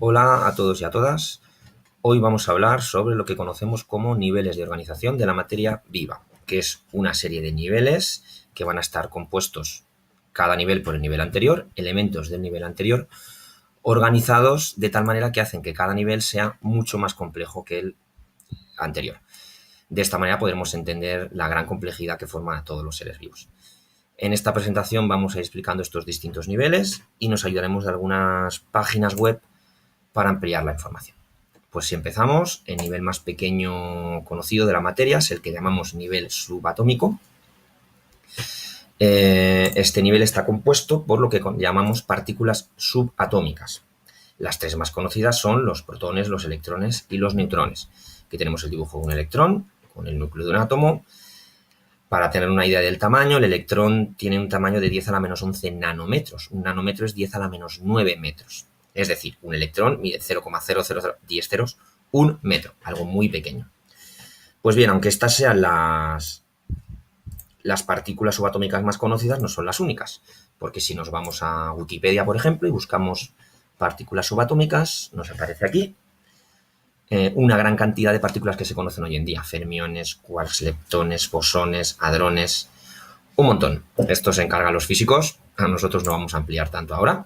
Hola a todos y a todas. Hoy vamos a hablar sobre lo que conocemos como niveles de organización de la materia viva, que es una serie de niveles que van a estar compuestos cada nivel por el nivel anterior, elementos del nivel anterior, organizados de tal manera que hacen que cada nivel sea mucho más complejo que el anterior. De esta manera podremos entender la gran complejidad que forma a todos los seres vivos. En esta presentación vamos a ir explicando estos distintos niveles y nos ayudaremos de algunas páginas web para ampliar la información. Pues si empezamos, el nivel más pequeño conocido de la materia es el que llamamos nivel subatómico. Este nivel está compuesto por lo que llamamos partículas subatómicas. Las tres más conocidas son los protones, los electrones y los neutrones. Aquí tenemos el dibujo de un electrón con el núcleo de un átomo. Para tener una idea del tamaño, el electrón tiene un tamaño de 10 a la menos 11 nanómetros. Un nanómetro es 10 a la menos 9 metros. Es decir, un electrón mide 0,00010 ceros, un metro, algo muy pequeño. Pues bien, aunque estas sean las partículas subatómicas más conocidas, no son las únicas. Porque si nos vamos a Wikipedia, por ejemplo, y buscamos partículas subatómicas, nos aparece aquí una gran cantidad de partículas que se conocen hoy en día. Fermiones, quarks, leptones, bosones, hadrones, un montón. Esto se encargan los físicos, a nosotros no vamos a ampliar tanto ahora.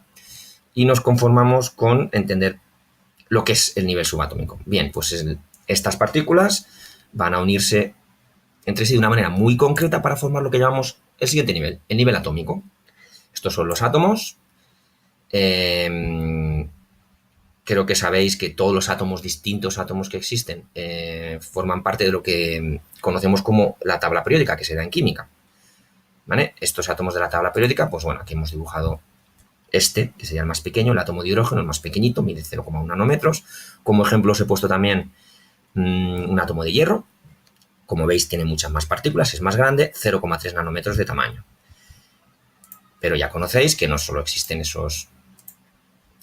Y nos conformamos con entender lo que es el nivel subatómico. Bien, pues estas partículas van a unirse entre sí de una manera muy concreta para formar lo que llamamos el siguiente nivel, el nivel atómico. Estos son los átomos. Creo que sabéis que todos los átomos, distintos átomos que existen, forman parte de lo que conocemos como la tabla periódica, que se da en química. ¿Vale? Estos átomos de la tabla periódica, pues bueno, aquí hemos dibujado que sería el más pequeño, el átomo de hidrógeno, el más pequeñito, mide 0,1 nanómetros. Como ejemplo os he puesto también un átomo de hierro. Como veis, tiene muchas más partículas, es más grande, 0,3 nanómetros de tamaño. Pero ya conocéis que no solo existen esos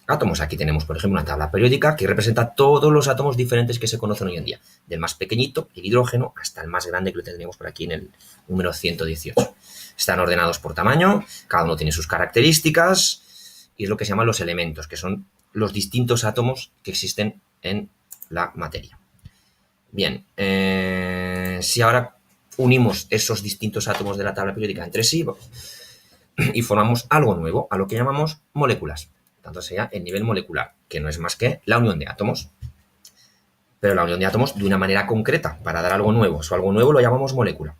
átomos. Aquí tenemos, por ejemplo, una tabla periódica que representa todos los átomos diferentes que se conocen hoy en día. Del más pequeñito, el hidrógeno, hasta el más grande, que lo tendríamos por aquí en el número 118. Están ordenados por tamaño, cada uno tiene sus características, y es lo que se llaman los elementos, que son los distintos átomos que existen en la materia. Bien, si ahora unimos esos distintos átomos de la tabla periódica entre sí y formamos algo nuevo, a lo que llamamos moléculas. Tanto sería el nivel molecular, que no es más que la unión de átomos. Pero la unión de átomos de una manera concreta, para dar algo nuevo. Eso algo nuevo lo llamamos molécula.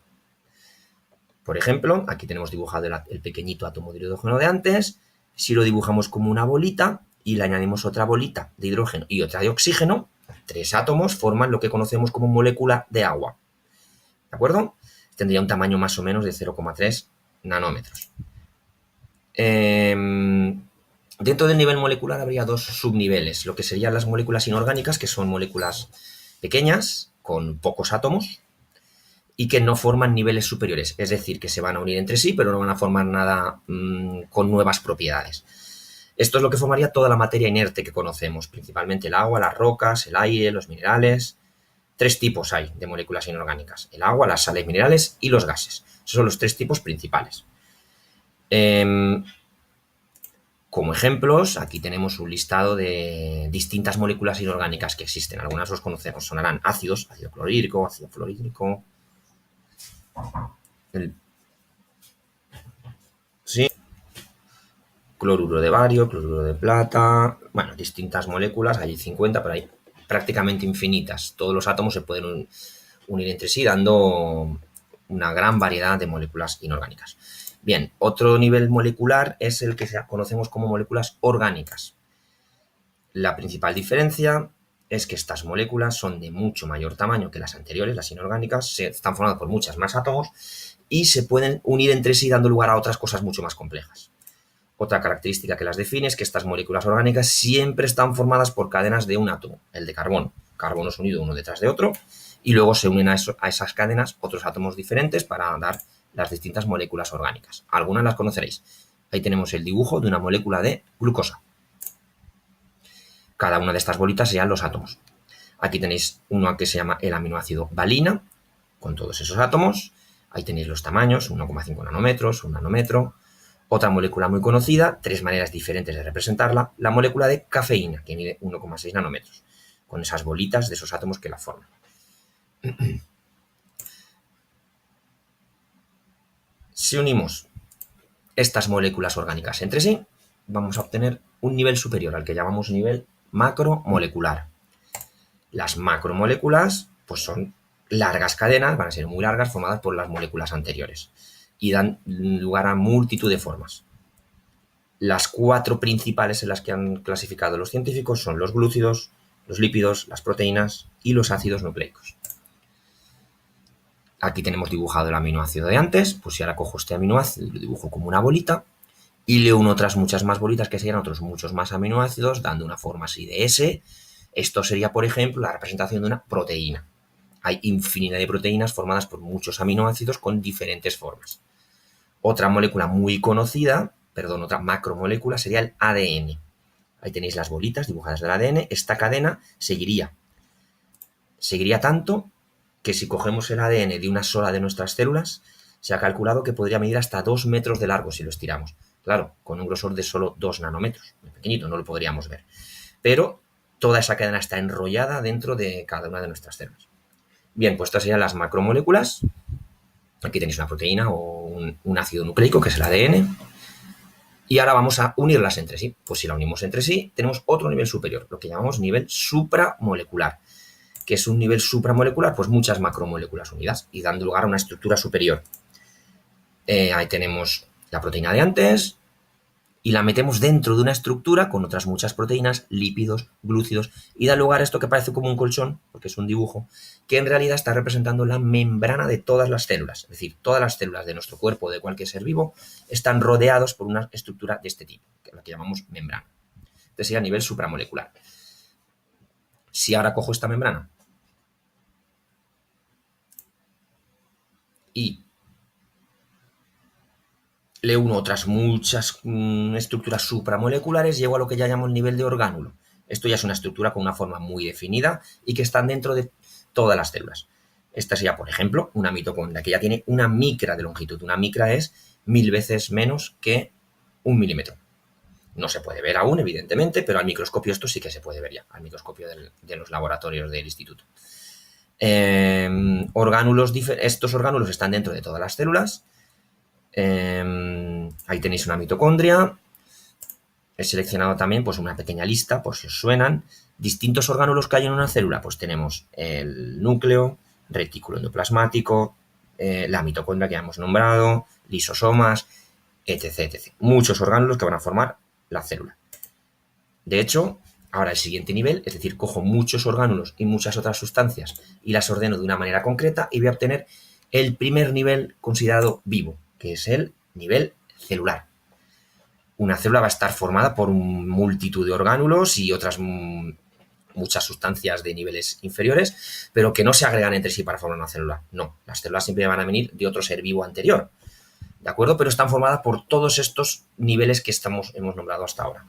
Por ejemplo, aquí tenemos dibujado el pequeñito átomo de hidrógeno de antes. Si lo dibujamos como una bolita y le añadimos otra bolita de hidrógeno y otra de oxígeno, tres átomos forman lo que conocemos como molécula de agua. ¿De acuerdo? Tendría un tamaño más o menos de 0,3 nanómetros. Dentro del nivel molecular habría dos subniveles, lo que serían las moléculas inorgánicas, que son moléculas pequeñas, con pocos átomos, y que no forman niveles superiores, es decir, que se van a unir entre sí, pero no van a formar nada con nuevas propiedades. Esto es lo que formaría toda la materia inerte que conocemos, principalmente el agua, las rocas, el aire, los minerales. Tres tipos hay de moléculas inorgánicas: el agua, las sales minerales y los gases. Esos son los tres tipos principales. Como ejemplos, aquí tenemos un listado de distintas moléculas inorgánicas que existen. Algunas los conocemos, sonarán ácidos, ácido clorhídrico, ácido fluorhídrico. Sí. Cloruro de bario, cloruro de plata. Bueno, distintas moléculas, hay 50, pero hay prácticamente infinitas. Todos los átomos se pueden unir entre sí, dando una gran variedad de moléculas inorgánicas. Bien, otro nivel molecular es el que conocemos como moléculas orgánicas. La principal diferencia es que estas moléculas son de mucho mayor tamaño que las anteriores, las inorgánicas, están formadas por muchas más átomos y se pueden unir entre sí dando lugar a otras cosas mucho más complejas. Otra característica que las define es que estas moléculas orgánicas siempre están formadas por cadenas de un átomo, el de carbono. Carbonos unidos uno detrás de otro, y luego se unen a esas cadenas otros átomos diferentes para dar las distintas moléculas orgánicas. Algunas las conoceréis. Ahí tenemos el dibujo de una molécula de glucosa. Cada una de estas bolitas serían los átomos. Aquí tenéis uno que se llama el aminoácido valina, con todos esos átomos. Ahí tenéis los tamaños, 1,5 nanómetros, 1 nanómetro. Otra molécula muy conocida, tres maneras diferentes de representarla, la molécula de cafeína, que mide 1,6 nanómetros, con esas bolitas de esos átomos que la forman. Si unimos estas moléculas orgánicas entre sí, vamos a obtener un nivel superior al que llamamos nivel macromolecular. Las macromoléculas pues son largas cadenas, van a ser muy largas, formadas por las moléculas anteriores y dan lugar a multitud de formas. Las cuatro principales en las que han clasificado los científicos son los glúcidos, los lípidos, las proteínas y los ácidos nucleicos. Aquí tenemos dibujado el aminoácido de antes, pues si ahora cojo este aminoácido y lo dibujo como una bolita y le uno otras muchas más bolitas que serían otros muchos más aminoácidos, dando una forma así de S. Esto sería, por ejemplo, la representación de una proteína. Hay infinidad de proteínas formadas por muchos aminoácidos con diferentes formas. Otra molécula muy conocida, otra macromolécula sería el ADN. Ahí tenéis las bolitas dibujadas del ADN. Esta cadena seguiría tanto que si cogemos el ADN de una sola de nuestras células, se ha calculado que podría medir hasta 2 metros de largo si lo estiramos. Claro, con un grosor de solo 2 nanómetros, muy pequeñito, no lo podríamos ver. Pero toda esa cadena está enrollada dentro de cada una de nuestras células. Bien, pues estas serían las macromoléculas. Aquí tenéis una proteína o un ácido nucleico, que es el ADN. Y ahora vamos a unirlas entre sí. Pues si la unimos entre sí, tenemos otro nivel superior, lo que llamamos nivel supramolecular. ¿Qué es un nivel supramolecular? Pues muchas macromoléculas unidas y dando lugar a una estructura superior. Ahí tenemos la proteína de antes y la metemos dentro de una estructura con otras muchas proteínas, lípidos, glúcidos, y da lugar a esto que parece como un colchón, porque es un dibujo, que en realidad está representando la membrana de todas las células. Es decir, todas las células de nuestro cuerpo o de cualquier ser vivo están rodeados por una estructura de este tipo, que es la que llamamos membrana. Este sería a nivel supramolecular. Si ahora cojo esta membrana y le uno otras muchas estructuras supramoleculares, llego a lo que ya llamo el nivel de orgánulo. Esto ya es una estructura con una forma muy definida y que están dentro de todas las células. Esta sería, por ejemplo, una mitocondria, que ya tiene una micra de longitud. Una micra es 1000 veces menos que 1 milímetro. No se puede ver aún, evidentemente, pero al microscopio esto sí que se puede ver ya, al microscopio de los laboratorios del instituto. Estos orgánulos están dentro de todas las células. Ahí tenéis una mitocondria. He seleccionado también pues, una pequeña lista, por si os suenan. Distintos orgánulos que hay en una célula. Pues tenemos el núcleo, retículo endoplasmático, la mitocondria que ya hemos nombrado, lisosomas, etc. Muchos orgánulos que van a formar la célula. De hecho, ahora el siguiente nivel, es decir, cojo muchos orgánulos y muchas otras sustancias y las ordeno de una manera concreta y voy a obtener el primer nivel considerado vivo, que es el nivel celular. Una célula va a estar formada por multitud de orgánulos y otras muchas sustancias de niveles inferiores, pero que no se agregan entre sí para formar una célula. No, las células siempre van a venir de otro ser vivo anterior, ¿de acuerdo? Pero están formadas por todos estos niveles que hemos nombrado hasta ahora,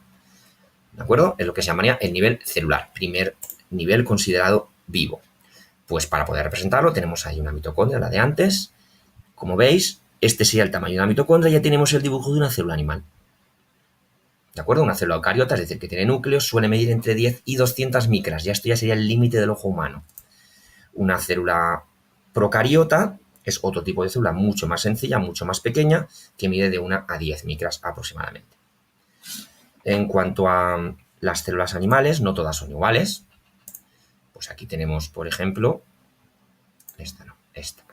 ¿de acuerdo? Es lo que se llamaría el nivel celular, primer nivel considerado vivo. Pues para poder representarlo tenemos ahí una mitocondria, la de antes. Como veis, este sería el tamaño de una mitocondria y ya tenemos el dibujo de una célula animal. ¿De acuerdo? Una célula eucariota, es decir, que tiene núcleos, suele medir entre 10 y 200 micras. Esto ya sería el límite del ojo humano. Una célula procariota es otro tipo de célula mucho más sencilla, mucho más pequeña, que mide de 1 a 10 micras aproximadamente. En cuanto a las células animales, no todas son iguales. Pues aquí tenemos, por ejemplo, esta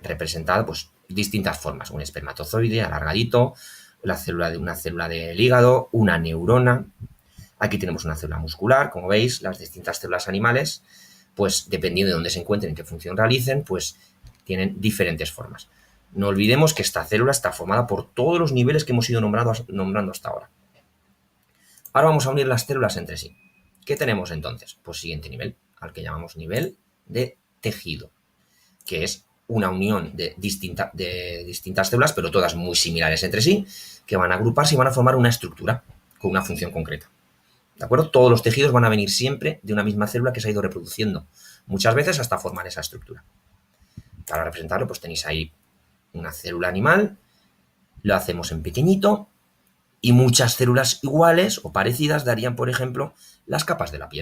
representada pues distintas formas. Un espermatozoide alargadito, una célula del hígado, una neurona. Aquí tenemos una célula muscular, como veis, las distintas células animales, pues dependiendo de dónde se encuentren y qué función realicen, pues tienen diferentes formas. No olvidemos que esta célula está formada por todos los niveles que hemos ido nombrando hasta ahora. Ahora vamos a unir las células entre sí. ¿Qué tenemos entonces? Pues siguiente nivel, al que llamamos nivel de tejido, que es una unión de distintas células, pero todas muy similares entre sí, que van a agruparse y van a formar una estructura con una función concreta. ¿De acuerdo? Todos los tejidos van a venir siempre de una misma célula que se ha ido reproduciendo, muchas veces hasta formar esa estructura. Para representarlo, pues tenéis ahí una célula animal, lo hacemos en pequeñito Y muchas células iguales o parecidas darían, por ejemplo, las capas de la piel.